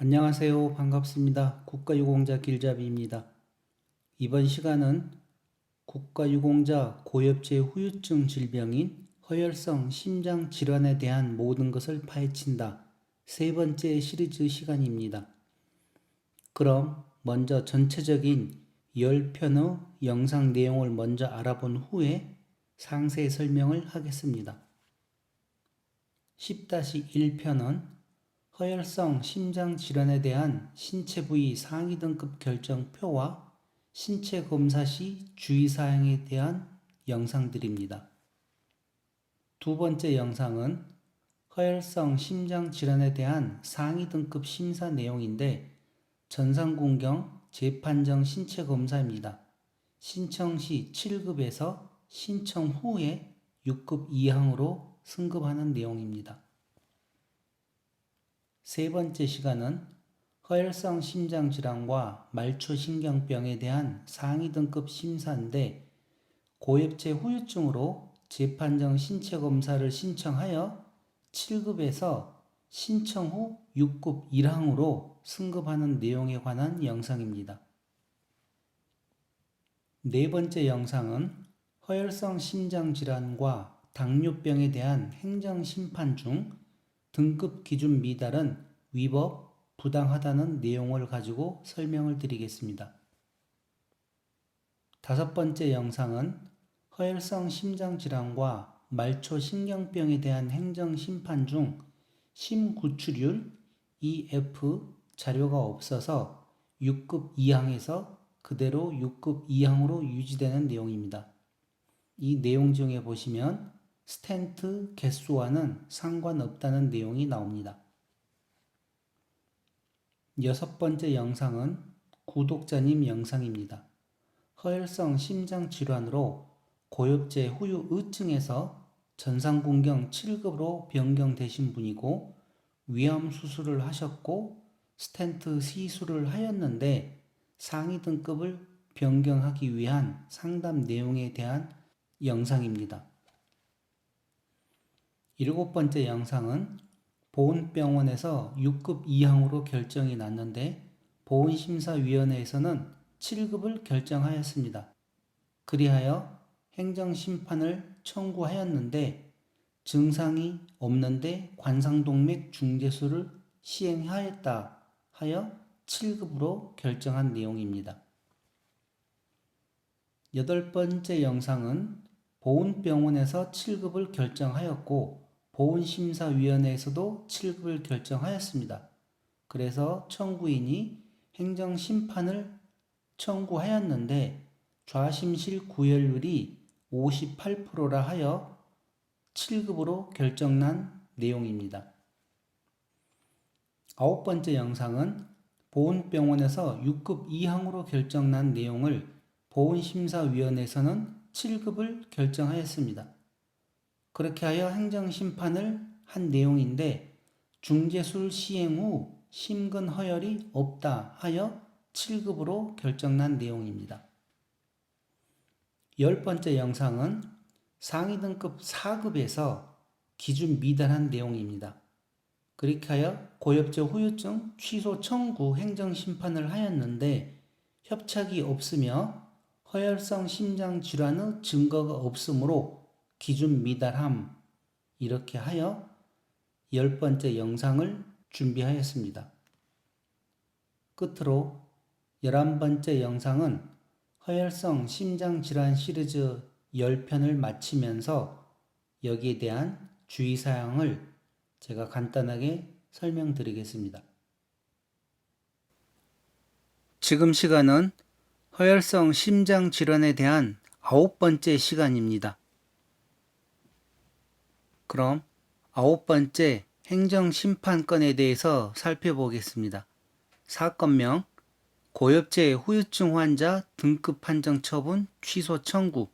안녕하세요. 반갑습니다. 국가유공자 길잡이입니다. 이번 시간은 국가유공자 고엽제 후유증 질병인 허혈성 심장 질환에 대한 모든 것을 파헤친다. 세 번째 시리즈 시간입니다. 그럼 먼저 전체적인 10편의 영상 내용을 먼저 알아본 후에 상세 설명을 하겠습니다. 10-1편은 허혈성 심장 질환에 대한 신체 부위 상위 등급 결정표와 신체 검사 시 주의사항에 대한 영상들입니다. 두 번째 영상은 허혈성 심장 질환에 대한 상위 등급 심사 내용인데 전산군경 재판정 신체 검사입니다. 신청 시 7급에서 신청 후에 6급 이항으로 승급하는 내용입니다. 세 번째 시간은 허혈성 심장질환과 말초신경병에 대한 상위 등급 심사인데 고엽제 후유증으로 재판정 신체검사를 신청하여 7급에서 신청 후 6급 1항으로 승급하는 내용에 관한 영상입니다. 네 번째 영상은 허혈성 심장질환과 당뇨병에 대한 행정심판 중 등급 기준 미달은 위법, 부당하다는 내용을 가지고 설명을 드리겠습니다. 다섯 번째 영상은 허혈성 심장질환과 말초신경병에 대한 행정심판 중 심구출율 EF 자료가 없어서 6급 이항에서 그대로 6급 이항으로 유지되는 내용입니다. 이 내용 중에 보시면 스텐트 개수와는 상관없다는 내용이 나옵니다. 여섯 번째 영상은 구독자님 영상입니다. 허혈성 심장질환으로 고엽제 후유증에서 전상군경 7급으로 변경되신 분이고 위암 수술을 하셨고 스텐트 시술을 하였는데 상위 등급을 변경하기 위한 상담 내용에 대한 영상입니다. 일곱 번째 영상은 보훈병원에서 6급 이항으로 결정이 났는데 보훈심사위원회에서는 7급을 결정하였습니다. 그리하여 행정심판을 청구하였는데 증상이 없는데 관상동맥 중재술을 시행하였다 하여 7급으로 결정한 내용입니다. 여덟 번째 영상은 보훈병원에서 7급을 결정하였고 보훈심사위원회에서도 7급을 결정하였습니다. 그래서 청구인이 행정심판을 청구하였는데 좌심실 구혈율이 58%라 하여 7급으로 결정난 내용입니다. 아홉 번째 영상은 보훈병원에서 6급 이항으로 결정난 내용을 보훈심사위원회에서는 7급을 결정하였습니다. 그렇게 하여 행정심판을 한 내용인데 중재술 시행 후 심근 허혈이 없다 하여 7급으로 결정난 내용입니다. 열 번째 영상은 상위 등급 4급에서 기준 미달한 내용입니다. 그렇게 하여 고엽제 후유증 취소 청구 행정심판을 하였는데 협착이 없으며 허혈성 심장질환의 증거가 없으므로 기준 미달함 이렇게 하여 10번째 영상을 준비하였습니다. 끝으로 11번째 영상은 허혈성 심장질환 시리즈 10편을 마치면서 여기에 대한 주의사항을 제가 간단하게 설명드리겠습니다. 지금 시간은 허혈성 심장질환에 대한 9번째 시간입니다. 그럼 9번째 행정심판건에 대해서 살펴보겠습니다. 사건명 고엽제 후유증 환자 등급 판정 처분 취소 청구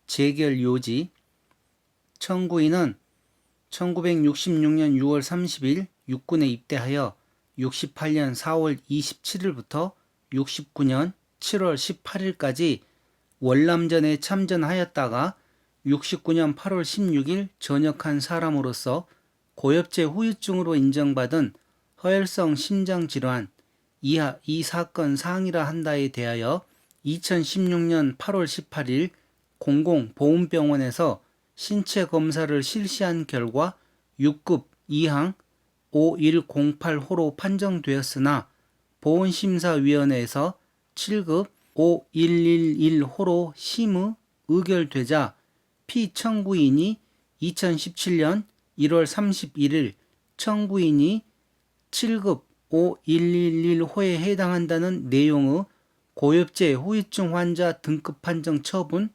재결 요지 청구인은 1966년 6월 30일 육군에 입대하여 68년 4월 27일부터 69년 7월 18일까지 월남전에 참전하였다가 69년 8월 16일 전역한 사람으로서 고엽제 후유증으로 인정받은 허혈성 심장질환 이하 이 사건 사항이라 한다에 대하여 2016년 8월 18일 공공보훈병원에서 신체 검사를 실시한 결과 6급 2항 5108호로 판정되었으나 보훈심사위원회에서 7급 5111호로 심의 의결되자 피청구인이 2017년 1월 31일 청구인이 7급 5111호에 해당한다는 내용의 고엽제 후유증 환자 등급 판정 처분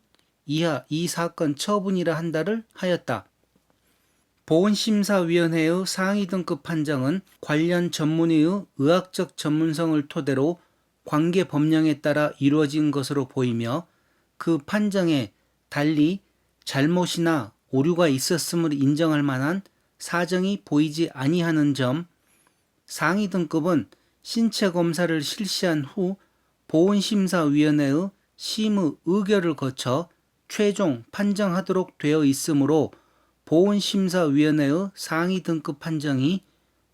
이하 이 사건 처분이라 한다를 하였다. 보훈심사위원회의 상위 등급 판정은 관련 전문의의 의학적 전문성을 토대로 관계 법령에 따라 이루어진 것으로 보이며 그 판정에 달리 잘못이나 오류가 있었음을 인정할 만한 사정이 보이지 아니하는 점, 상위 등급은 신체 검사를 실시한 후 보훈심사위원회의 심의 의결을 거쳐 최종 판정하도록 되어 있으므로 보훈심사위원회의 상위 등급 판정이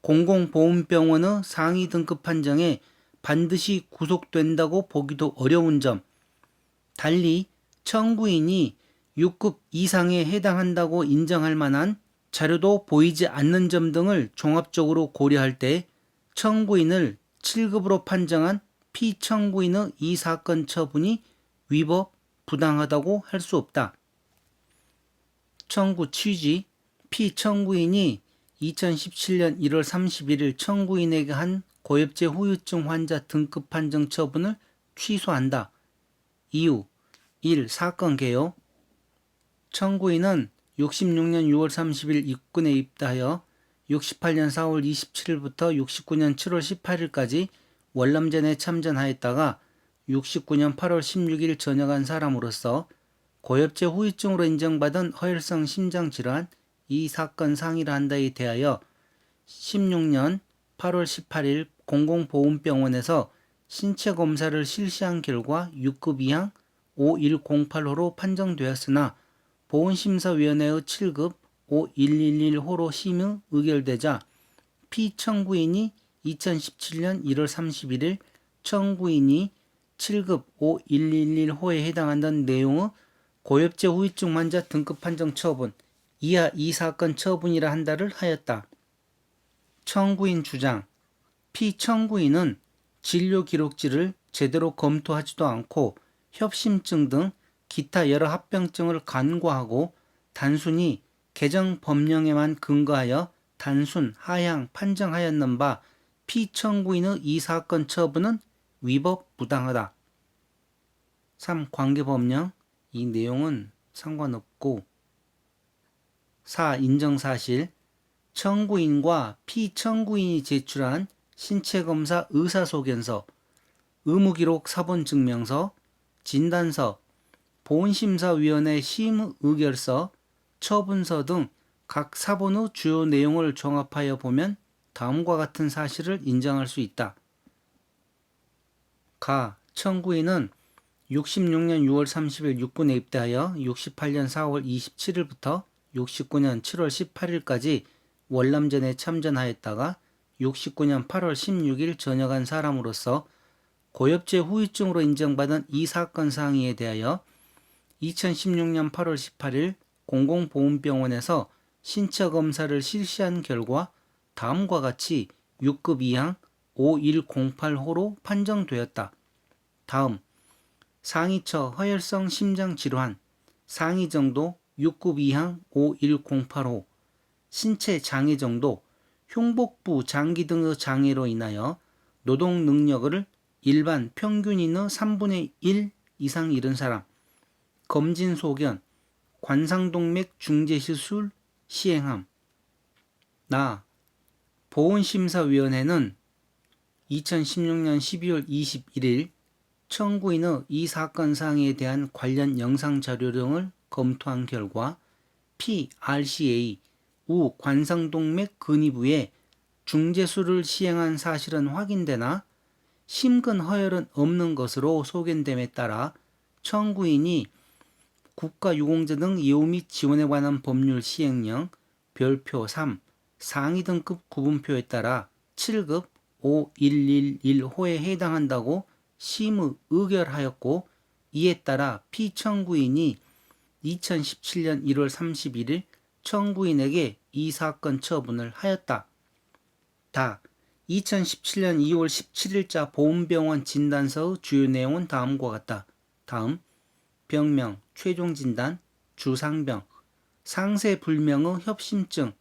공공보훈병원의 상위 등급 판정에 반드시 구속된다고 보기도 어려운 점, 달리 청구인이 6급 이상에 해당한다고 인정할 만한 자료도 보이지 않는 점 등을 종합적으로 고려할 때 청구인을 7급으로 판정한 피청구인의 이 사건 처분이 위법, 부당하다고 할 수 없다. 청구 취지, 피청구인이 2017년 1월 31일 청구인에게 한 고엽제 후유증 환자 등급 판정 처분을 취소한다. 이유 1. 사건 개요. 청구인은 66년 6월 30일 육군에 입대하여 68년 4월 27일부터 69년 7월 18일까지 월남전에 참전하였다가 69년 8월 16일 전역한 사람으로서 고엽제 후유증으로 인정받은 허혈성 심장질환 이 사건 상이라 한다에 대하여 16년 8월 18일 공공보훈병원에서 신체 검사를 실시한 결과 6급 이항 5108호로 판정되었으나 보훈심사위원회의 7급 5111호로 심의 의결되자 피청구인이 2017년 1월 31일 청구인이 7급 5111호에 해당한다는 내용의 고엽제 후유증 환자 등급 판정 처분 이하 이 사건 처분이라 한다를 하였다. 청구인 주장 피청구인은 진료 기록지를 제대로 검토하지도 않고 협심증 등 기타 여러 합병증을 간과하고 단순히 개정 법령에만 근거하여 단순 하향 판정하였는 바 피청구인의 이 사건 처분은 위법 부당하다. 3. 관계법령 이 내용은 상관없고 4. 인정사실 청구인과 피청구인이 제출한 신체검사 의사소견서, 의무기록 사본증명서, 진단서, 보훈심사위원회 심의 의결서, 처분서 등 각 사본의 주요 내용을 종합하여 보면 다음과 같은 사실을 인정할 수 있다. 가. 청구인은 66년 6월 30일 육군에 입대하여 68년 4월 27일부터 69년 7월 18일까지 월남전에 참전하였다가 69년 8월 16일 전역한 사람으로서 고엽제 후유증으로 인정받은 이 사건 사항에 대하여 2016년 8월 18일 공공보훈병원에서 신체 검사를 실시한 결과 다음과 같이 6급 이항 5108호로 판정되었다. 다음 상이처 허혈성 심장질환 상이 정도 6급 이항 5108호 신체 장애 정도 흉복부 장기 등의 장애로 인하여 노동 능력을 일반 평균인의 3분의 1 이상 잃은 사람 검진 소견 관상동맥 중재시술 시행함. 나 보훈심사위원회는 2016년 12월 21일 청구인의 이 사건 사항에 대한 관련 영상 자료 등을 검토한 결과 PRCA 우 관상동맥 근위부에 중재술을 시행한 사실은 확인되나 심근 허혈은 없는 것으로 소견됨에 따라 청구인이 국가유공자 등 예우 및 지원에 관한 법률 시행령 별표 3 상위 등급 구분표에 따라 7급 5111호에 해당한다고 심의 의결하였고, 이에 따라 피청구인이 2017년 1월 31일 청구인에게 이 사건 처분을 하였다. 2017년 2월 17일자 보훈병원 진단서의 주요 내용은 다음과 같다. 다음, 병명, 최종 진단, 주상병, 상세 불명의 협심증,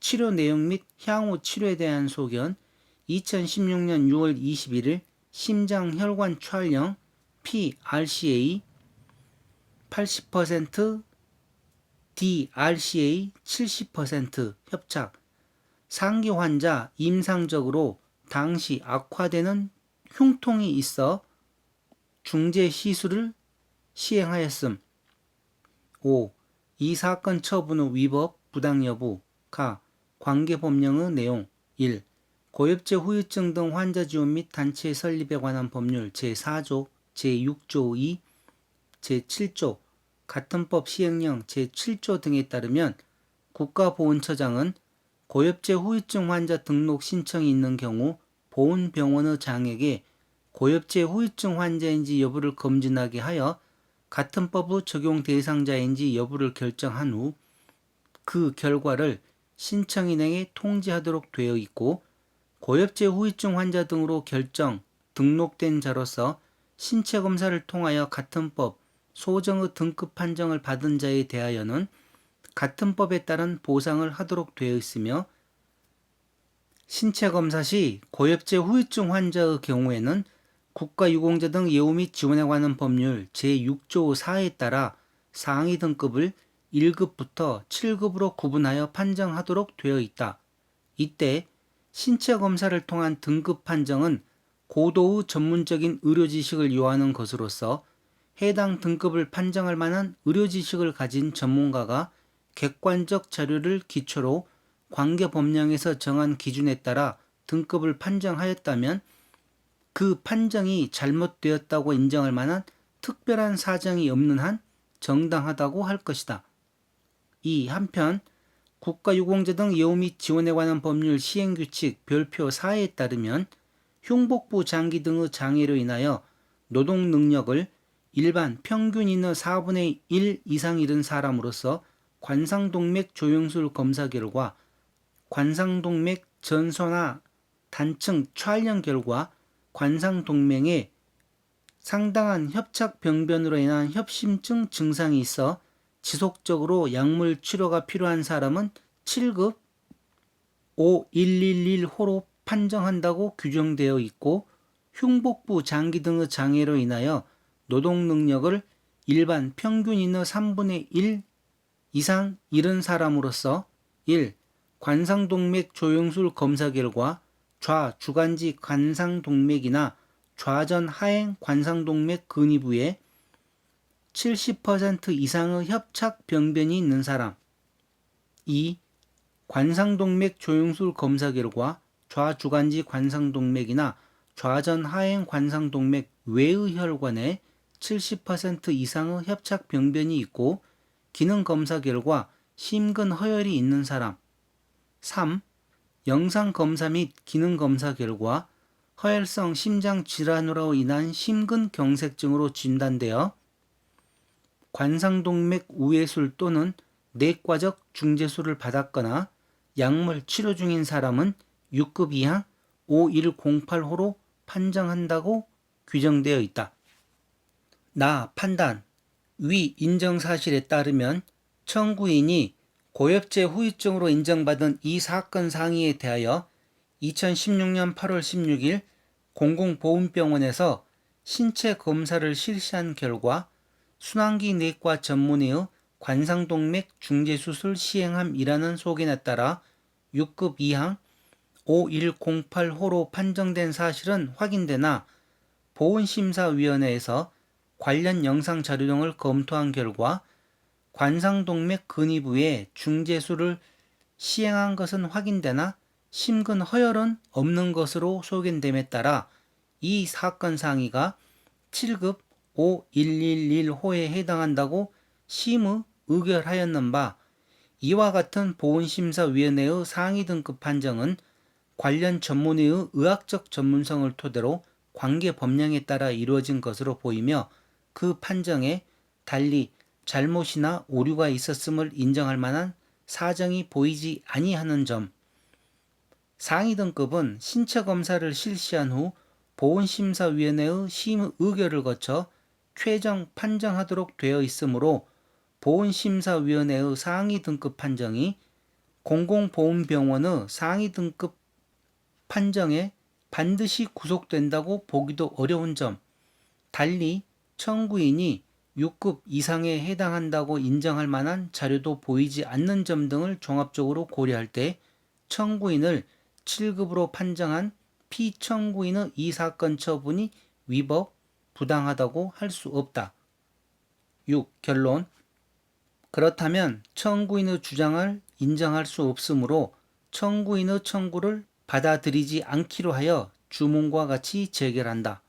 치료 내용 및 향후 치료에 대한 소견, 2016년 6월 21일 심장혈관 촬영, PRCA 80%, DRCA 70% 협착, 상기 환자 임상적으로 당시 악화되는 흉통이 있어 중재 시술을 시행하였음. 5. 이 사건 처분의 위법, 부당 여부. 가. 관계법령의 내용. 1. 고엽제 후유증 등 환자 지원 및 단체 설립에 관한 법률 제4조, 제6조 2, 제7조, 같은 법 시행령 제7조 등에 따르면 국가보훈처장은 고엽제 후유증 환자 등록 신청이 있는 경우 보훈병원의 장에게 고엽제 후유증 환자인지 여부를 검진하게 하여 같은 법의 적용 대상자인지 여부를 결정한 후 그 결과를 신청인에게 통지하도록 되어 있고, 고엽제 후유증 환자 등으로 결정, 등록된 자로서 신체 검사를 통하여 같은 법 소정의 등급 판정을 받은 자에 대하여는 같은 법에 따른 보상을 하도록 되어 있으며, 신체 검사 시 고엽제 후유증 환자의 경우에는 국가유공자 등 예우 및 지원에 관한 법률 제6조 4에 따라 상위 등급을 1급부터 7급으로 구분하여 판정하도록 되어 있다. 이때 신체 검사를 통한 등급 판정은 고도의 전문적인 의료 지식을 요하는 것으로서 해당 등급을 판정할 만한 의료 지식을 가진 전문가가 객관적 자료를 기초로 관계법령에서 정한 기준에 따라 등급을 판정하였다면 그 판정이 잘못되었다고 인정할 만한 특별한 사정이 없는 한 정당하다고 할 것이다. 2. 한편 국가유공자 등 예우 및 지원에 관한 법률 시행규칙 별표 4에 따르면 흉복부 장기 등의 장애로 인하여 노동 능력을 일반 평균인의 4분의 1 이상 잃은 사람으로서 관상동맥 조영술 검사 결과, 관상동맥 전소나 단층 촬영 결과 관상동맥에 상당한 협착 병변으로 인한 협심증 증상이 있어 지속적으로 약물 치료가 필요한 사람은 7급 5111호로 판정한다고 규정되어 있고, 흉복부 장기 등의 장애로 인하여 노동 능력을 일반 평균인의 3분의 1 이상 잃은 사람으로서 1. 관상동맥 조영술 검사 결과 좌주간지 관상동맥이나 좌전 하행 관상동맥 근위부에 70% 이상의 협착 병변이 있는 사람. 2. 관상동맥 조영술 검사 결과 좌주간지 관상동맥이나 좌전 하행 관상동맥 외의 혈관에 70% 이상의 협착 병변이 있고 기능 검사 결과 심근 허혈이 있는 사람. 3. 영상 검사 및 기능 검사 결과 허혈성 심장 질환으로 인한 심근 경색증으로 진단되어 관상동맥 우회술 또는 내과적 중재술을 받았거나 약물 치료 중인 사람은 6급 이하 5108호로 판정한다고 규정되어 있다. 나 판단. 위 인정 사실에 따르면 청구인이 고엽제 후유증으로 인정받은 이 사건 상의에 대하여 2016년 8월 16일 공공보훈병원에서 신체 검사를 실시한 결과 순환기 내과 전문의의 관상동맥 중재수술 시행함이라는 소견에 따라 6급 이항 5108호로 판정된 사실은 확인되나 보훈심사위원회에서 관련 영상 자료 등을 검토한 결과 관상동맥 근위부에 중재술을 시행한 것은 확인되나 심근 허혈은 없는 것으로 소견됨에 따라 이 사건 상의가 7급 5111호에 해당한다고 심의 의결하였는 바, 이와 같은 보훈심사위원회의 상위 등급 판정은 관련 전문의의 의학적 전문성을 토대로 관계 법령에 따라 이루어진 것으로 보이며 그 판정에 달리 잘못이나 오류가 있었음을 인정할 만한 사정이 보이지 아니하는 점. 상위 등급은 신체 검사를 실시한 후 보훈심사위원회의 심의결을 거쳐 최종 판정하도록 되어 있으므로 보훈심사위원회의 상위 등급 판정이 공공보훈병원의 상위 등급 판정에 반드시 구속된다고 보기도 어려운 점. 달리 청구인이 6급 이상에 해당한다고 인정할 만한 자료도 보이지 않는 점 등을 종합적으로 고려할 때 청구인을 7급으로 판정한 피청구인의 이 사건 처분이 위법, 부당하다고 할 수 없다. 6. 결론. 그렇다면 청구인의 주장을 인정할 수 없으므로 청구인의 청구를 받아들이지 않기로 하여 주문과 같이 재결한다.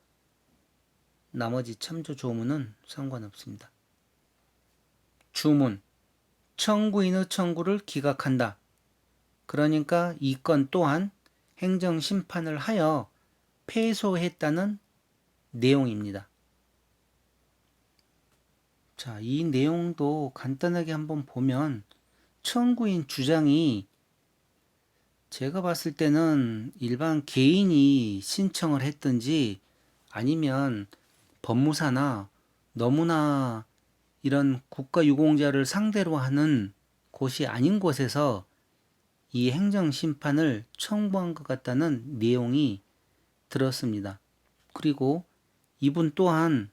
나머지 참조 조문은 상관없습니다. 주문. 청구인의 청구를 기각한다. 그러니까 이 건 또한 행정심판을 하여 패소했다는 내용입니다. 자, 이 내용도 간단하게 한번 보면 청구인 주장이 제가 봤을 때는 일반 개인이 신청을 했든지 아니면 법무사나 너무나 이런 국가유공자를 상대로 하는 곳이 아닌 곳에서 이 행정심판을 청구한 것 같다는 내용이 들었습니다. 그리고 이분 또한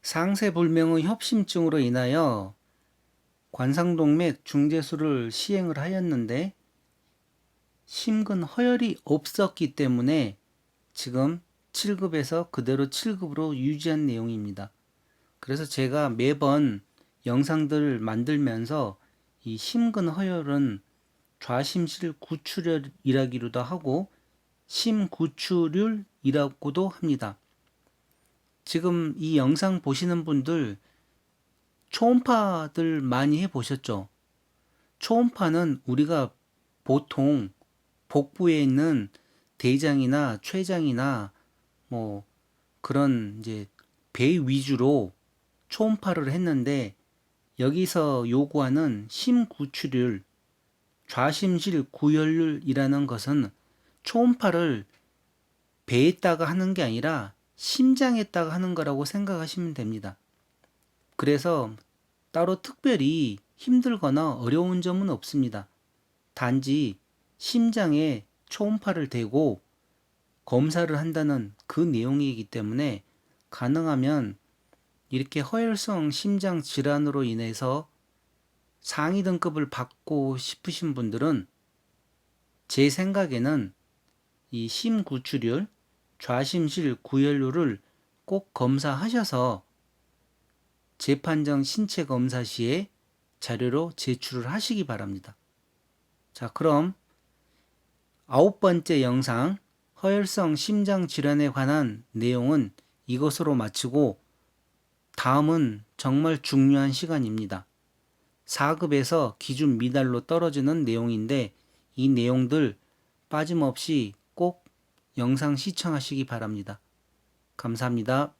상세불명의 협심증으로 인하여 관상동맥 중재술을 시행을 하였는데 심근 허혈이 없었기 때문에 지금 7급에서 그대로 7급으로 유지한 내용입니다. 그래서 제가 매번 영상들 만들면서 이 심근 허혈은 좌심실 구출혈이라기도 하고 심구출율이라고도 합니다. 지금 이 영상 보시는 분들 초음파들 많이 해보셨죠? 초음파는 우리가 보통 복부에 있는 대장이나 췌장이나 뭐 그런 이제 배 위주로 초음파를 했는데 여기서 요구하는 심구출율, 좌심실 구혈율이라는 것은 초음파를 배에다가 하는 게 아니라 심장에다가 하는 거라고 생각하시면 됩니다. 그래서 따로 특별히 힘들거나 어려운 점은 없습니다. 단지 심장에 초음파를 대고 검사를 한다는 그 내용이기 때문에 가능하면 이렇게 허혈성 심장 질환으로 인해서 상위 등급을 받고 싶으신 분들은 제 생각에는 이 심구출율, 좌심실 구혈율을 꼭 검사하셔서 재판정 신체 검사 시에 자료로 제출을 하시기 바랍니다. 자, 그럼 9번째 영상 허혈성 심장 질환에 관한 내용은 이것으로 마치고 다음은 정말 중요한 시간입니다. 4급에서 기준 미달로 떨어지는 내용인데 이 내용들 빠짐없이 꼭 영상 시청하시기 바랍니다. 감사합니다.